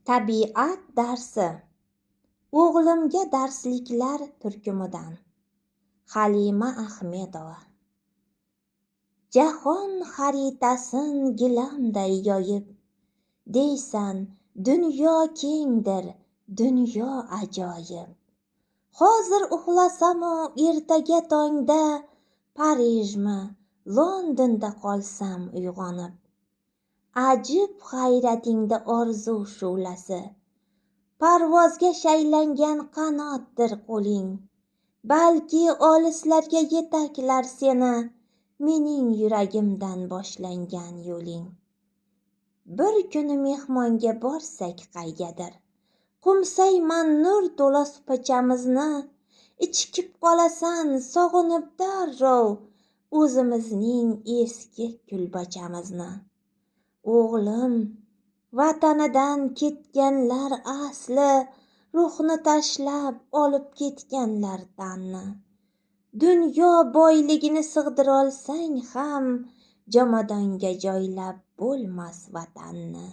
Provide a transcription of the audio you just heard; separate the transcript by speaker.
Speaker 1: Tabiat darsi. O'g'limga darsliklar turkumidan. Halima Ahmedova. Jahon xaritasin gilamday yoyib, deysan dunyo kengdir, dunyo ajoyib. Hozir uxlasamu ertaga tongda Parijmi, Londonda qolsam uyg'onib. Ajib hayratingda orzu shu'lasi, parvozga shaylangan qanotdir qo'ling. Balki olislarga yetaklar seni, mening yuragimdan boshlangan yo'ling. Bir kuni mehmonga borsak qaygadir, qumsayman nur to'la supachamizni. Ichkib qolasan sog'inib darrov o'zimizning eski kulbachamizni. O'g'lim, vatanidan ketganlar asli, ruhni tashlab olib ketganlar tanni. Dunyo boyligini sig'dirolsang ham, jomadonga joylab bo'lmas vatanni.